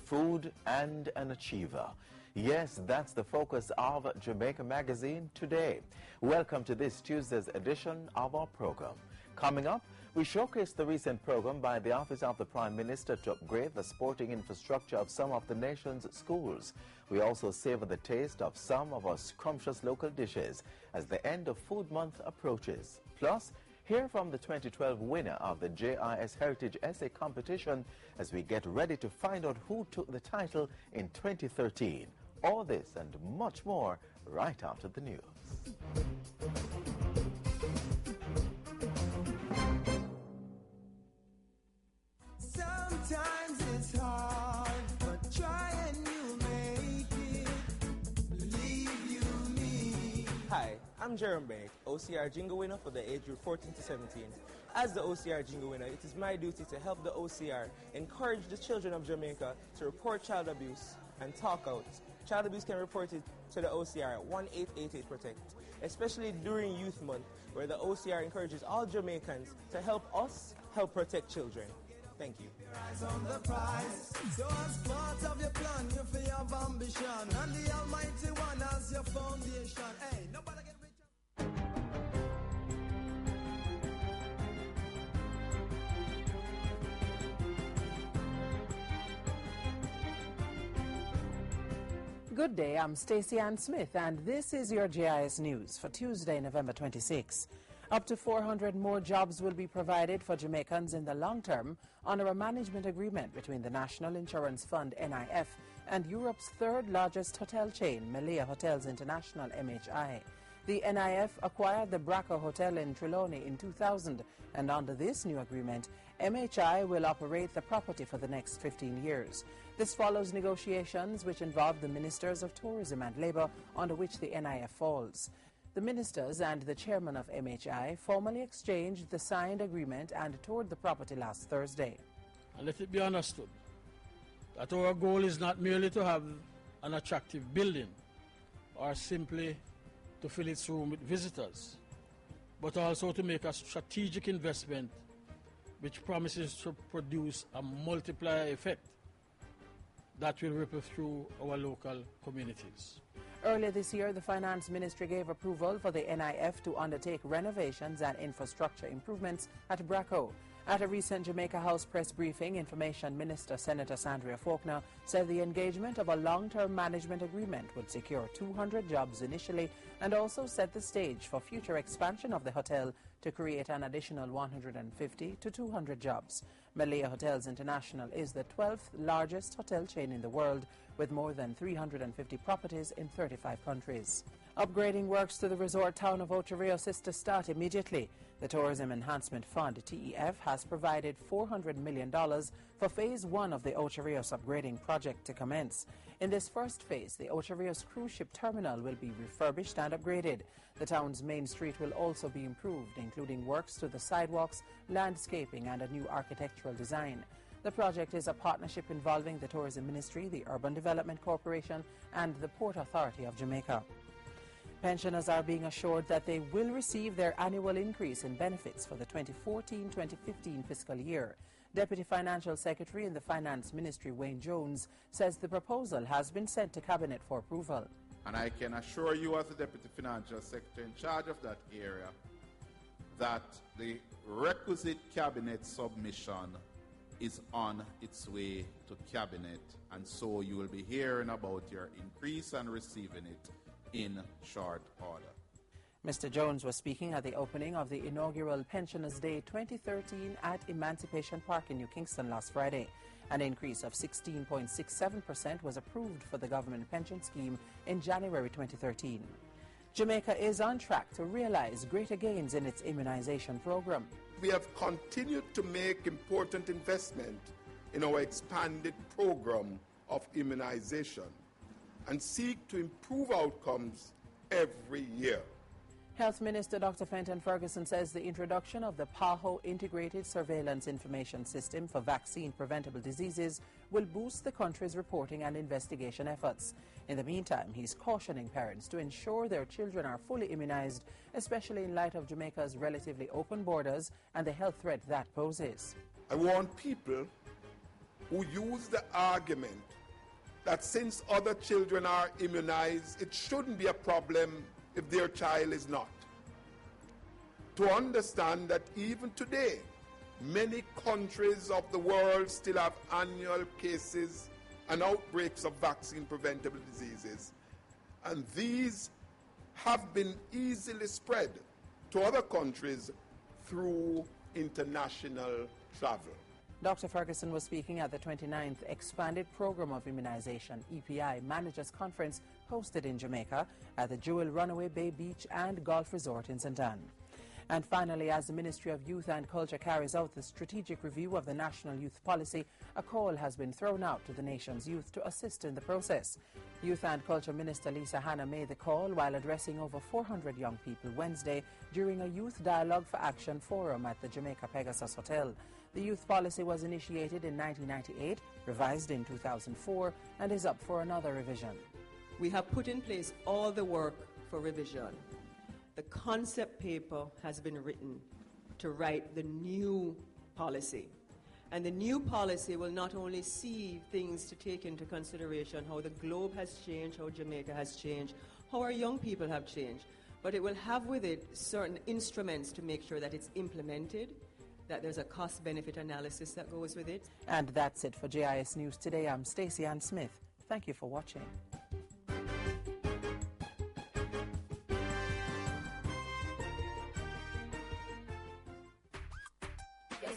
food and an achiever. Yes, that's the focus of Jamaica Magazine today. Welcome to this Tuesday's edition of our program. Coming up, we showcase the recent program by the Office of the Prime Minister to upgrade the sporting infrastructure of some of the nation's schools. We also savor the taste of some of our scrumptious local dishes as the end of Food Month approaches. Plus, hear from the 2012 winner of the JIS Heritage Essay Competition as we get ready to find out who took the title in 2013. All this and much more right after the news. Sometimes it's hard, but try and you'll make it. Believe you me. Hi, I'm Jerome Bennett, OCRjingo winner for the age group 14 to 17. As the OCRjingo winner, it is my duty to help the OCR encourage the children of Jamaica to report child abuse and talk out. Child abuse can report it to the OCR at 1-888-PROTECT, especially during Youth Month, where the OCR encourages all Jamaicans to help us help protect children. Thank you. Your eyes on the prize. So as part of your plan, you feel have ambition, and the Almighty One as your foundation. Hey, nobody get rich. Good day, I'm Stacey Ann Smith, and this is your GIS News for Tuesday, November 26. Up to 400 more jobs will be provided for Jamaicans in the long term under a management agreement between the National Insurance Fund, NIF, and Europe's third largest hotel chain, Malaya Hotels International, MHI. The NIF acquired the Braco Hotel in Trelawney in 2000, and under this new agreement, MHI will operate the property for the next 15 years. This follows negotiations which involve the Ministers of Tourism and Labour, under which the NIF falls. The ministers and the chairman of MHI formally exchanged the signed agreement and toured the property last Thursday. And let it be understood that our goal is not merely to have an attractive building or simply to fill its room with visitors, but also to make a strategic investment which promises to produce a multiplier effect that will ripple through our local communities. Earlier this year, the Finance Ministry gave approval for the NIF to undertake renovations and infrastructure improvements at Braco. At a recent Jamaica House press briefing, Information Minister Senator Sandria Faulkner said the engagement of a long-term management agreement would secure 200 jobs initially and also set the stage for future expansion of the hotel to create an additional 150 to 200 jobs. Malaya Hotels International is the 12th largest hotel chain in the world, with more than 350 properties in 35 countries. Upgrading works to the resort town of Ocho Rios is to start immediately. The Tourism Enhancement Fund, TEF, has provided $400 million for Phase 1 of the Ocho Rios upgrading project to commence. In this first phase, the Ocho Rios cruise ship terminal will be refurbished and upgraded. The town's main street will also be improved, including works to the sidewalks, landscaping, and a new architectural design. The project is a partnership involving the Tourism Ministry, the Urban Development Corporation, and the Port Authority of Jamaica. Pensioners are being assured that they will receive their annual increase in benefits for the 2014-2015 fiscal year. Deputy Financial Secretary in the Finance Ministry, Wayne Jones, says the proposal has been sent to Cabinet for approval. And I can assure you as the Deputy Financial Secretary in charge of that area that the requisite Cabinet submission is on its way to Cabinet, and so you will be hearing about your increase and receiving it in short order. Mr. Jones was speaking at the opening of the inaugural Pensioners' Day 2013 at Emancipation Park in New Kingston last Friday. An increase of 16.67% was approved for the government pension scheme in January 2013. Jamaica is on track to realize greater gains in its immunization program. We have continued to make important investment in our expanded program of immunization and seek to improve outcomes every year. Health Minister Dr. Fenton Ferguson says the introduction of the PAHO Integrated Surveillance Information System for vaccine-preventable diseases will boost the country's reporting and investigation efforts. In the meantime, he's cautioning parents to ensure their children are fully immunized, especially in light of Jamaica's relatively open borders and the health threat that poses. I want people who use the argument that since other children are immunized, it shouldn't be a problem if their child is not. To understand that even today, many countries of the world still have annual cases and outbreaks of vaccine-preventable diseases, and these have been easily spread to other countries through international travel. Dr. Ferguson was speaking at the 29th Expanded Program of Immunization, EPI, Managers Conference hosted in Jamaica at the Jewel Runaway Bay Beach and Golf Resort in St. Ann. And finally, as the Ministry of Youth and Culture carries out the strategic review of the National Youth Policy, a call has been thrown out to the nation's youth to assist in the process. Youth and Culture Minister Lisa Hanna made the call while addressing over 400 young people Wednesday during a Youth Dialogue for Action forum at the Jamaica Pegasus Hotel. The youth policy was initiated in 1998, revised in 2004, and is up for another revision. We have put in place all the work for revision. The concept paper has been written to write the new policy. And the new policy will not only see things to take into consideration how the globe has changed, how Jamaica has changed, how our young people have changed, but it will have with it certain instruments to make sure that it's implemented, that there's a cost-benefit analysis that goes with it. And that's it for JIS News Today. I'm Stacey Ann Smith. Thank you for watching.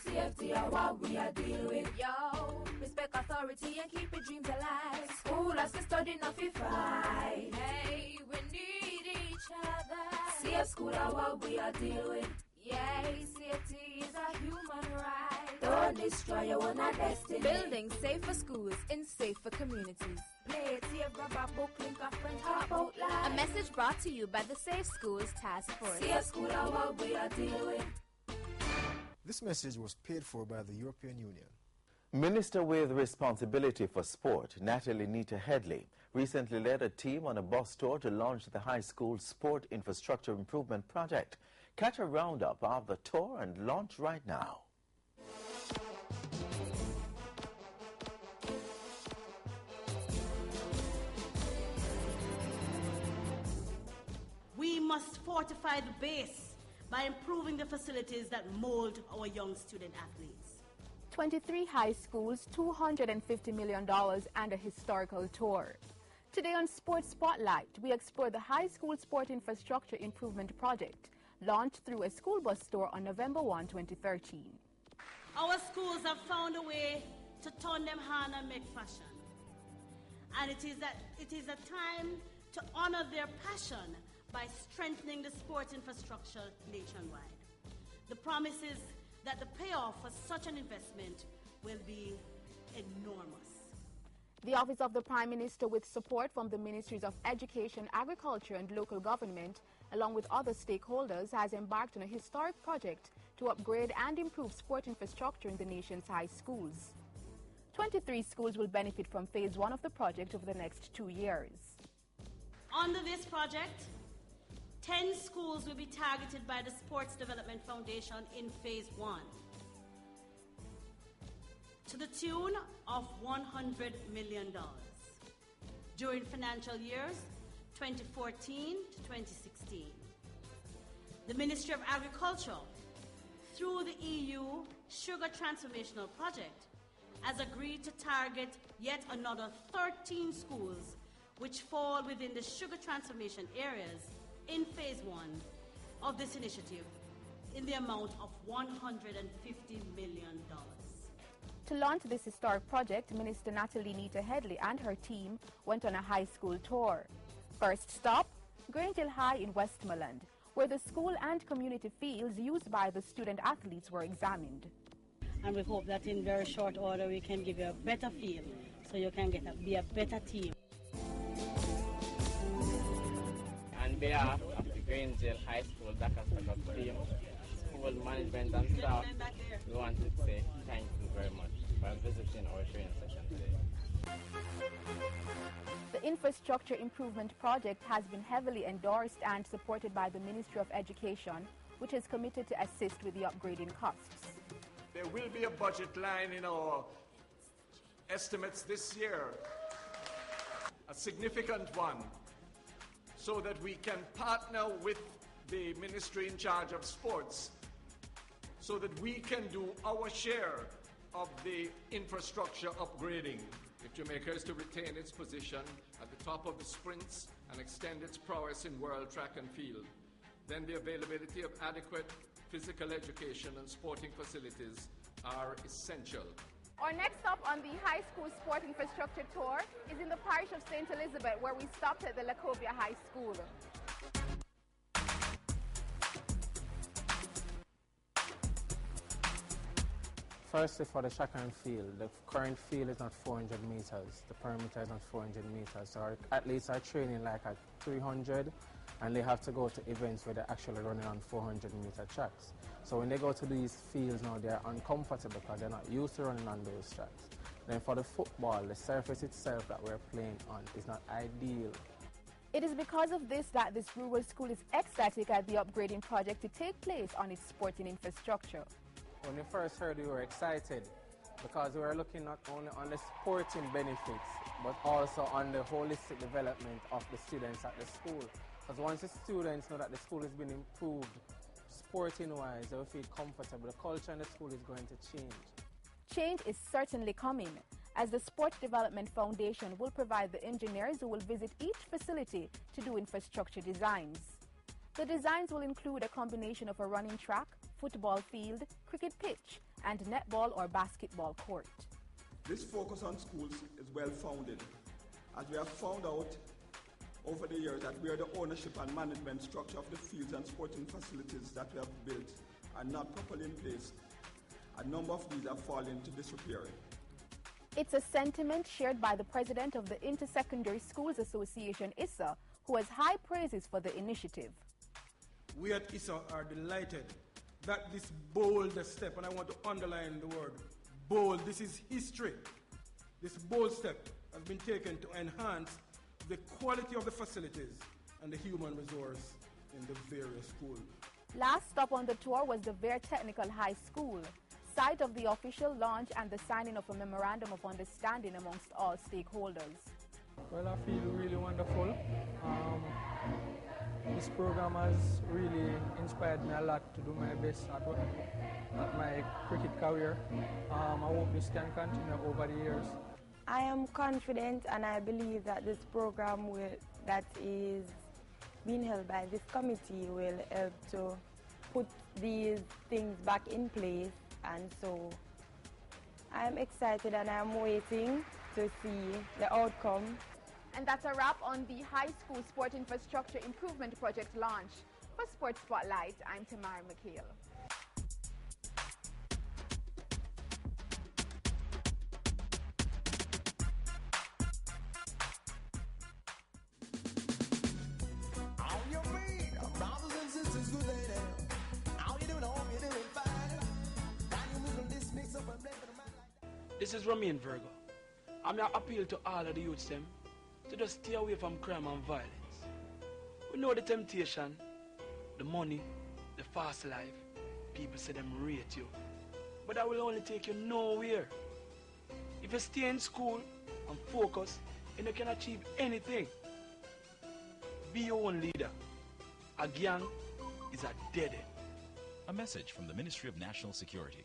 Safety are what we are dealing with. Yo, respect authority and keep your dreams alive. School has to study, not fi fight. Hey, we need each other. Safe school are what we are dealing with. Yeah, safety is a human right. Don't destroy your own destiny. Building safer schools in safer communities. Play it safe, grab a book, link a friend, talk out loud. A message brought to you by the Safe Schools Task Force. Safe school are what we are dealing with. This message was paid for by the European Union. Minister with responsibility for sport, Natalie Nita Headley, recently led a team on a bus tour to launch the high school sport infrastructure improvement project. Catch a roundup of the tour and launch right now. We must fortify the base by improving the facilities that mold our young student athletes. 23 high schools, $250 million, and a historical tour. Today on Sports Spotlight, we explore the High School Sport Infrastructure Improvement Project, launched through a school bus tour on November 1, 2013. Our schools have found a way to turn them hand and make fashion. And it is a time to honor their passion by strengthening the sports infrastructure nationwide. The promise is that the payoff for such an investment will be enormous. The Office of the Prime Minister, with support from the Ministries of Education, Agriculture and Local Government, along with other stakeholders, has embarked on a historic project to upgrade and improve sport infrastructure in the nation's high schools. 23 schools will benefit from Phase 1 of the project over the next 2 years. Under this project, 10 schools will be targeted by the Sports Development Foundation in Phase 1 to the tune of $100 million during financial years 2014 to 2016. The Ministry of Agriculture, through the EU Sugar Transformational Project, has agreed to target yet another 13 schools which fall within the sugar transformation areas in Phase 1 of this initiative in the amount of $150 million. To launch this historic project, Minister Natalie Nita Headley and her team went on a high school tour. First stop, Grange Hill High in Westmoreland, where the school and community fields used by the student athletes were examined. And we hope that in very short order we can give you a better field so you can be a better team. On behalf of the Grange Hill High School Dakar team, school management and staff, we want to say thank you very much for visiting our training session today. The Infrastructure Improvement Project has been heavily endorsed and supported by the Ministry of Education, which is committed to assist with the upgrading costs. There will be a budget line in our estimates this year a significant one, so that we can partner with the ministry in charge of sports so that we can do our share of the infrastructure upgrading. If Jamaica is to retain its position at the top of the sprints and extend its prowess in world track and field, then the availability of adequate physical education and sporting facilities are essential. Our next stop on the high school sport infrastructure tour is in the parish of St. Elizabeth, where we stopped at the Lacovia High School. Firstly, for the track and field, the current field is not 400 meters. The perimeter is not 400 meters. So our athletes are training like at 300, and they have to go to events where they're actually running on 400-meter tracks. So when they go to these fields now, they're uncomfortable because they're not used to running on those tracks. Then for the football, the surface itself that we're playing on is not ideal. It is because of this that this rural school is ecstatic at the upgrading project to take place on its sporting infrastructure. When we first heard, we were excited because we were looking not only on the sporting benefits, but also on the holistic development of the students at the school. Because once the students know that the school has been improved, sporting-wise, they will feel comfortable. The culture in the school is going to change. Change is certainly coming, as the Sport Development Foundation will provide the engineers who will visit each facility to do infrastructure designs. The designs will include a combination of a running track, football field, cricket pitch, and netball or basketball court. This focus on schools is well founded, as we have found out over the years that where the ownership and management structure of the fields and sporting facilities that we have built are not properly in place, a number of these have fallen into disrepair. It's a sentiment shared by the president of the Intersecondary Schools Association, ISA, who has high praises for the initiative. We at ISA are delighted that this bold step, and I want to underline the word bold, this is history. This bold step has been taken to enhance the quality of the facilities and the human resource in the various schools. Last stop on the tour was the Vere Technical High School, site of the official launch and the signing of a memorandum of understanding amongst all stakeholders. Well, I feel really wonderful. This program has really inspired me a lot to do my best at my cricket career. I hope this can continue over the years. I am confident, and I believe that this program that is being held by this committee will help to put these things back in place, and so I'm excited and I'm waiting to see the outcome. And that's a wrap on the High School Sport Infrastructure Improvement Project launch. For Sports Spotlight, I'm Tamara McHale. This is Romain Virgo. I'm going to appeal to all of the youths them to just stay away from crime and violence. We know the temptation, the money, the fast life. People say them rate you. But that will only take you nowhere. If you stay in school and focus, then you can achieve anything. Be your own leader. A gang is a dead end. A message from the Ministry of National Security.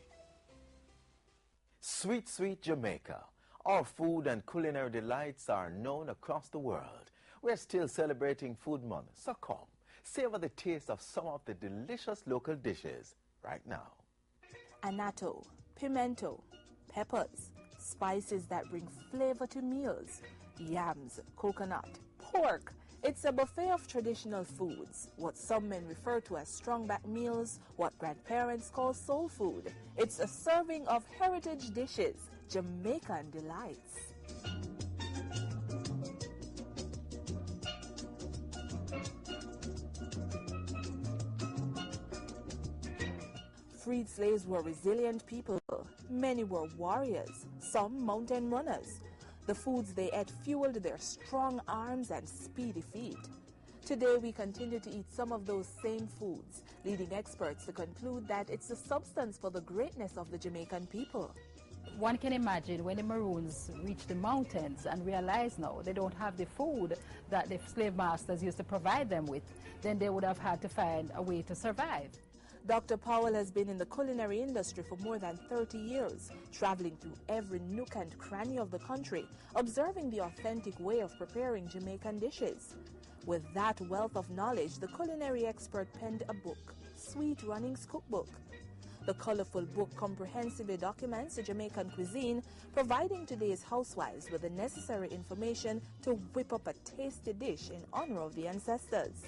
Sweet, sweet Jamaica. Our food and culinary delights are known across the world. We're still celebrating Food Month, so come, savor the taste of some of the delicious local dishes right now. Annatto, pimento, peppers, spices that bring flavor to meals, yams, coconut, pork. It's a buffet of traditional foods, what some men refer to as strong-back meals, what grandparents call soul food. It's a serving of heritage dishes, Jamaican delights. Freed slaves were resilient people. Many were warriors, some mountain runners. The foods they ate fueled their strong arms and speedy feet. Today we continue to eat some of those same foods, leading experts to conclude that it's the substance for the greatness of the Jamaican people. one can imagine when the Maroons reach the mountains and realize now they don't have the food that the slave masters used to provide them with, then they would have had to find a way to survive. Dr. Powell has been in the culinary industry for more than 30 years, traveling through every nook and cranny of the country, observing the authentic way of preparing Jamaican dishes. With that wealth of knowledge, the culinary expert penned a book, Sweet Runnings Cookbook. The colorful book comprehensively documents the Jamaican cuisine, providing today's housewives with the necessary information to whip up a tasty dish in honor of the ancestors.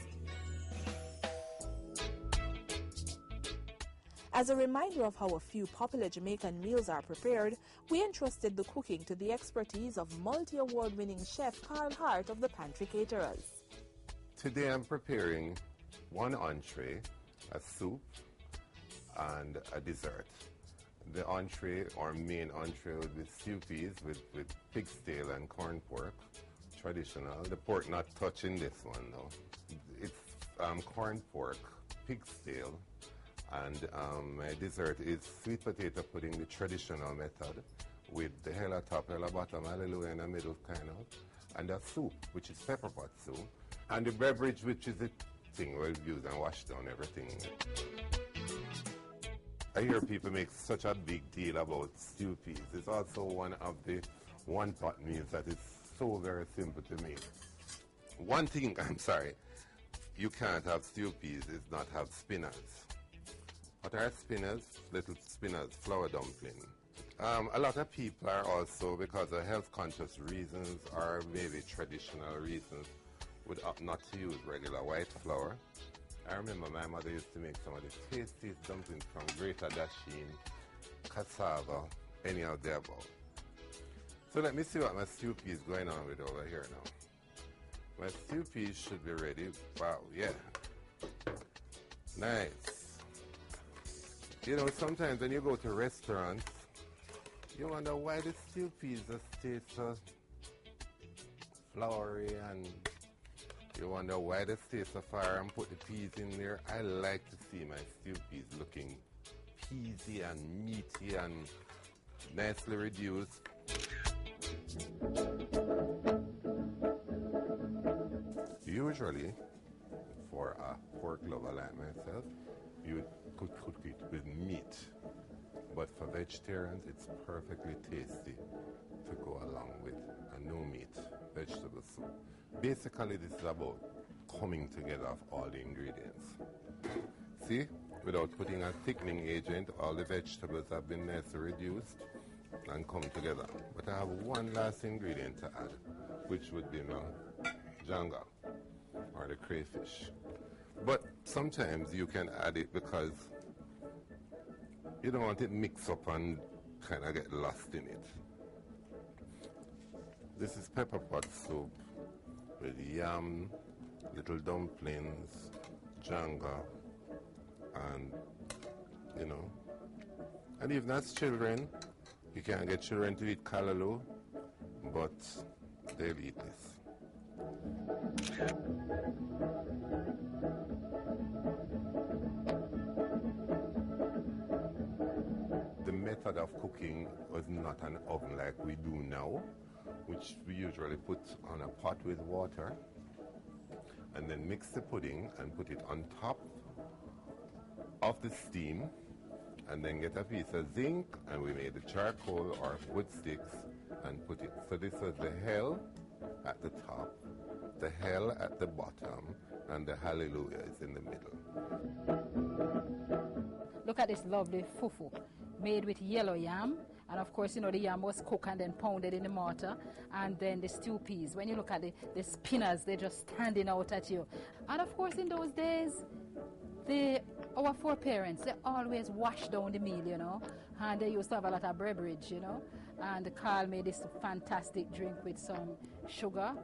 As a reminder of how a few popular Jamaican meals are prepared, we entrusted the cooking to the expertise of multi-award-winning chef Carl Hart of the Pantry Caterers. Today I'm preparing one entree, a soup, and a dessert. The entree, or main entree, would be stew peas with pig's tail and corn pork, traditional. The pork not touching this one though. It's corn pork, pig's tail, and my dessert is sweet potato pudding, the traditional method, with the hella top, hella bottom, hallelujah in the middle kind of, and a soup, which is pepper pot soup, and the beverage, which is the thing we'll use and wash down everything. I hear people make such a big deal about stew peas. It's also one of the one-pot meals that is so very simple to make. One thing, I'm sorry, you can't have stew peas is not have spinners. What are spinners? Little spinners, flour dumpling. A lot of people are also, because of health-conscious reasons or maybe traditional reasons, would opt not to use regular white flour. I remember my mother used to make some of the tastiest dumplings from Greater Dasheen, cassava, any of the above. So let me see what my stew pea is going on with over here now. My stew peas should be ready. Wow, yeah. Nice. You know, sometimes when you go to restaurants, you wonder why the stew peas just taste so floury, and you wonder why they stay so far and put the peas in there. I like to see my stew peas looking peasy and meaty and nicely reduced. Usually, for a pork lover like myself, you could cook it with meat. But for vegetarians, it's perfectly tasty to go along with a no-meat vegetable soup. Basically, this is about coming together of all the ingredients. See, without putting a thickening agent, all the vegetables have been nicely reduced and come together. But I have one last ingredient to add, which would be my janga, or the crayfish. But sometimes you can add it because you don't want it mixed up and kind of get lost in it. This is pepper pot soup with yam, little dumplings, janga, and, you know. And even as children, you can get children to eat callaloo, but they'll eat this. The method of cooking was not an oven like we do now, which we usually put on a pot with water and then mix the pudding and put it on top of the steam, and then get a piece of zinc, and we made the charcoal or wood sticks and put it. So this was the hell at the top, the hell at the bottom, and the hallelujah is in the middle. Look at this lovely fufu made with yellow yam. And of course, you know, the yam was cooked and then pounded in the mortar. And then the stew peas. When you look at the spinners, they're just standing out at you. And of course, in those days, our foreparents, they always washed down the meal, you know. And they used to have a lot of beverage, you know. And Carl made this fantastic drink with some sugar,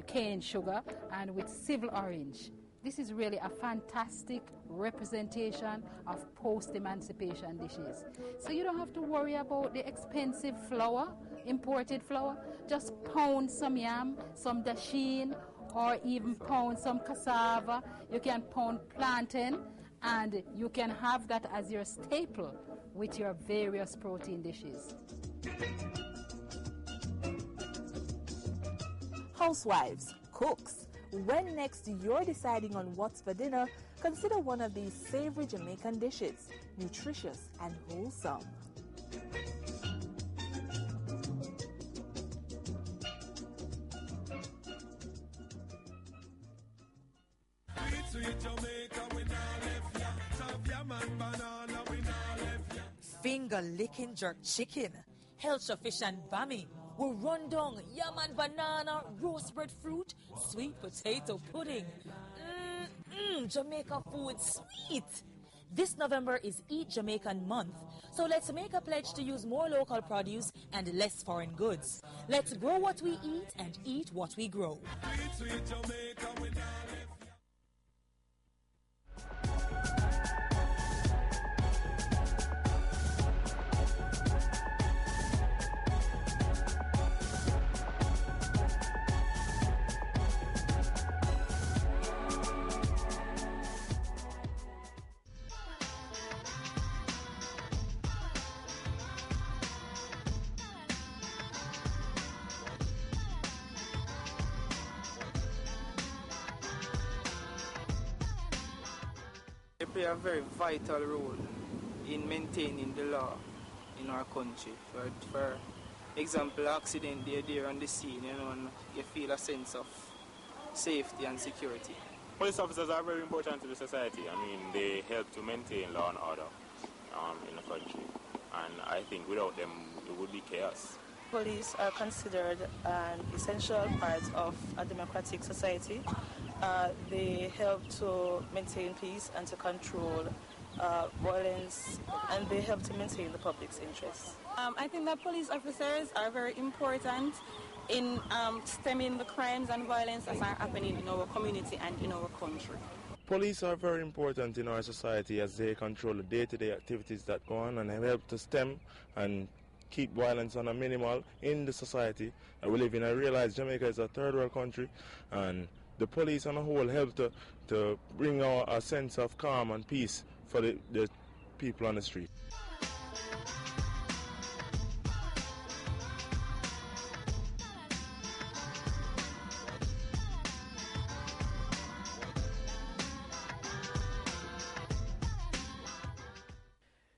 cane sugar, and with civil orange. This is really a fantastic representation of post-emancipation dishes. So you don't have to worry about the expensive flour, imported flour. Just pound some yam, some dasheen, or even pound some cassava. You can pound plantain, and you can have that as your staple with your various protein dishes. Housewives, cooks, when next you're deciding on what's for dinner, consider one of these savory Jamaican dishes, nutritious and wholesome. Finger-licking jerk chicken, Helcher fish and bami, we run down yam and banana, roast breadfruit, sweet potato pudding. Jamaica food sweet. This November is Eat Jamaican Month, so let's make a pledge to use more local produce and less foreign goods. Let's grow what we eat and eat what we grow. Sweet, sweet Jamaica, we They play a very vital role in maintaining the law in our country. For example, accident there on the scene, and you feel a sense of safety and security. Police officers are very important to the society. I mean, they help to maintain law and order in the country. And I think without them, it would be chaos. Police are considered an essential part of a democratic society. They help to maintain peace and to control violence, and they help to maintain the public's interests. I think that police officers are very important in stemming the crimes and violence that are happening in our community and in our country. Police are very important in our society as they control the day-to-day activities that go on, and they help to stem and keep violence on a minimal in the society. We live in, I realize Jamaica is a third world country, and the police on a whole help to bring a sense of calm and peace for the people on the street.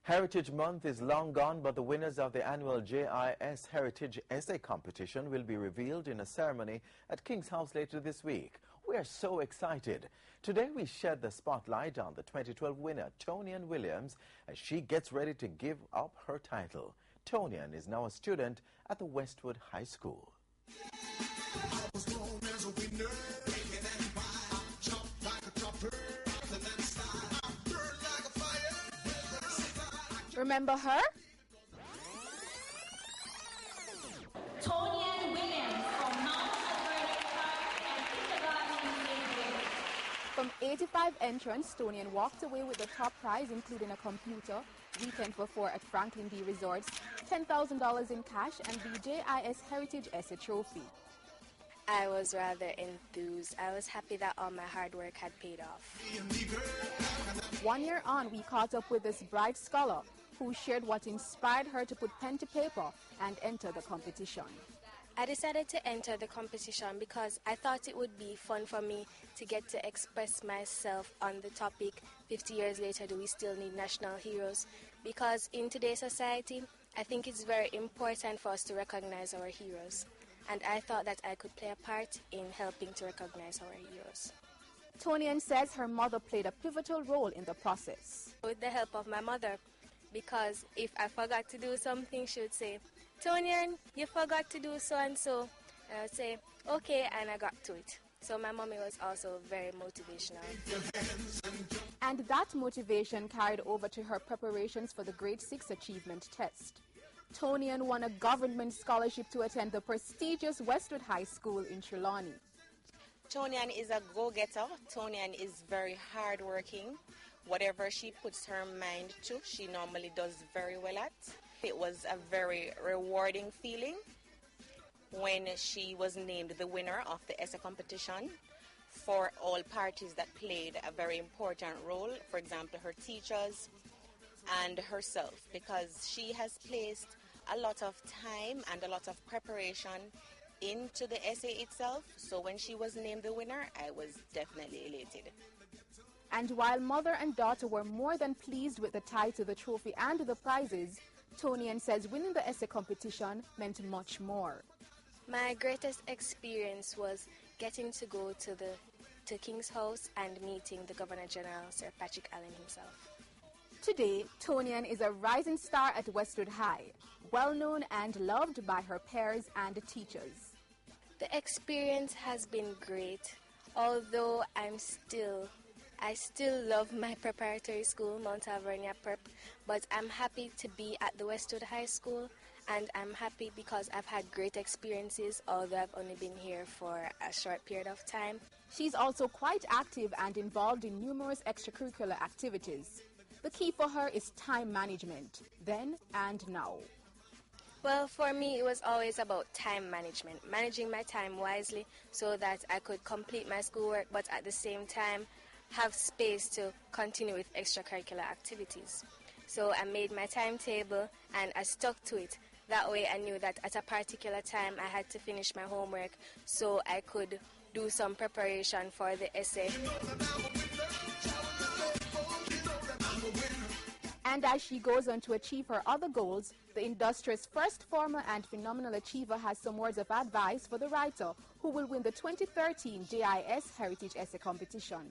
Heritage Month is long gone, but the winners of the annual JIS Heritage Essay Competition will be revealed in a ceremony at King's House later this week. We are so excited. Today we shed the spotlight on the 2012 winner, Tonian Williams, as she gets ready to give up her title. Tonian is now a student at the Westwood High School. Remember her? Tonian Williams from Mount Alberta Park and kindergarten. From 85 entrants, Tonian walked away with the top prize, including a computer, weekend for 4 at Franklin D Resorts, $10,000 in cash, and the JIS Heritage Essay Trophy. I was rather enthused. I was happy that all my hard work had paid off. 1 year on, we caught up with this bright scholar who shared what inspired her to put pen to paper and enter the competition. I decided to enter the competition because I thought it would be fun for me to get to express myself on the topic, 50 years later, do we still need national heroes? Because in today's society, I think it's very important for us to recognize our heroes. And I thought that I could play a part in helping to recognize our heroes. Tonian says her mother played a pivotal role in the process. With the help of my mother, because if I forgot to do something, she would say, Tonian, you forgot to do so and so. And I would say, okay, and I got to it. So my mommy was also very motivational. And that motivation carried over to her preparations for the Grade 6 Achievement Test. Tonian won a government scholarship to attend the prestigious Westwood High School in Trelawney. Tonian is a go-getter. Tonian is very hardworking. Whatever she puts her mind to, she normally does very well at. It was a very rewarding feeling when she was named the winner of the essay competition for all parties that played a very important role, for example, her teachers and herself, because she has placed a lot of time and a lot of preparation into the essay itself. So when she was named the winner, I was definitely elated. And while mother and daughter were more than pleased with the title, the trophy, and the prizes, Tonian says winning the essay competition meant much more. My greatest experience was getting to go to King's House and meeting the Governor General, Sir Patrick Allen himself. Today, Tonian is a rising star at Westwood High, well known and loved by her peers and teachers. The experience has been great, although I still love my preparatory school, Mount Alvernia Prep, but I'm happy to be at the Westwood High School, and I'm happy because I've had great experiences, although I've only been here for a short period of time. She's also quite active and involved in numerous extracurricular activities. The key for her is time management, then and now. Well, for me, it was always about time management, managing my time wisely so that I could complete my schoolwork, but at the same time, have space to continue with extracurricular activities. So I made my timetable and I stuck to it. That way I knew that at a particular time I had to finish my homework so I could do some preparation for the essay. And as she goes on to achieve her other goals, the industry's first former and phenomenal achiever has some words of advice for the writer who will win the 2013 JIS Heritage Essay Competition.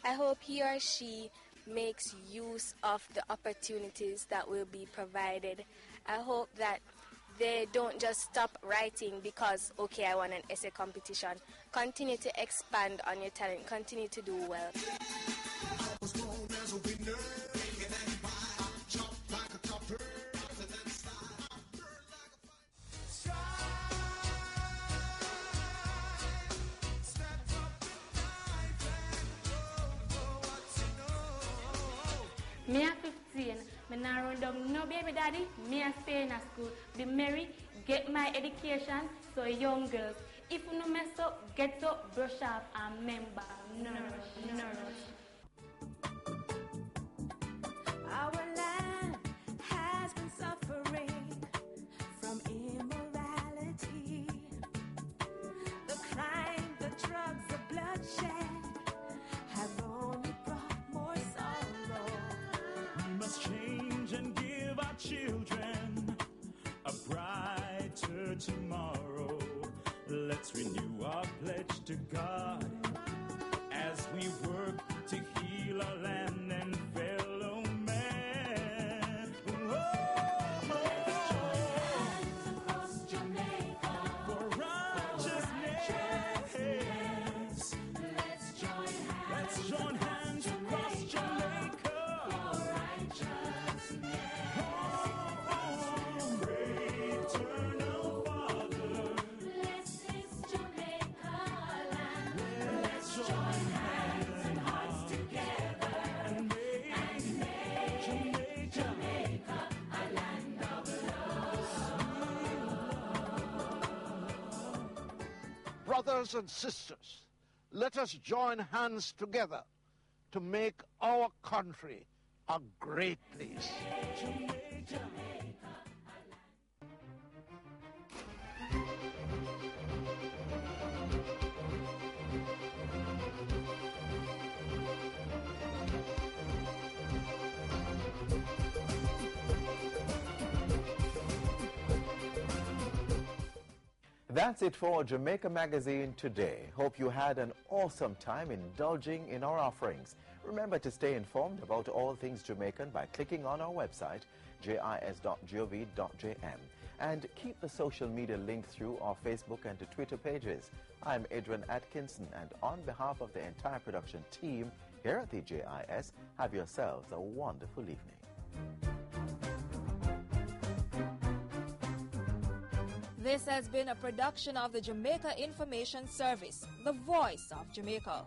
I hope he or she makes use of the opportunities that will be provided. I hope that they don't just stop writing because, okay, I won an essay competition. Continue to expand on your talent. Continue to do well. Me at 15, me now run down no baby daddy, me a stay in a school, be married, get my education, so young girls, if you no mess up, get up, brush off, and remember, nourish. Our land has been suffering from immorality. The crime, the drugs, the bloodshed have only brought more sorrow. We must change and give our children a brighter tomorrow. Let's renew our pledge to God as we work to heal our land and fellow man. Across Jamaica for righteousness. Let's join hands across Jamaica for righteousness. Eternal Father, Bless this Jamaica land. Let's join hands and hearts together and make Jamaica a land of love. Brothers and sisters, let us join hands together to make our country a great place. That's it for Jamaica Magazine today. Hope you had an awesome time indulging in our offerings. Remember to stay informed about all things Jamaican by clicking on our website, jis.gov.jm, and keep the social media link through our Facebook and Twitter pages. I'm Adrian Atkinson, and on behalf of the entire production team here at the JIS, have yourselves a wonderful evening. This has been a production of the Jamaica Information Service, the voice of Jamaica.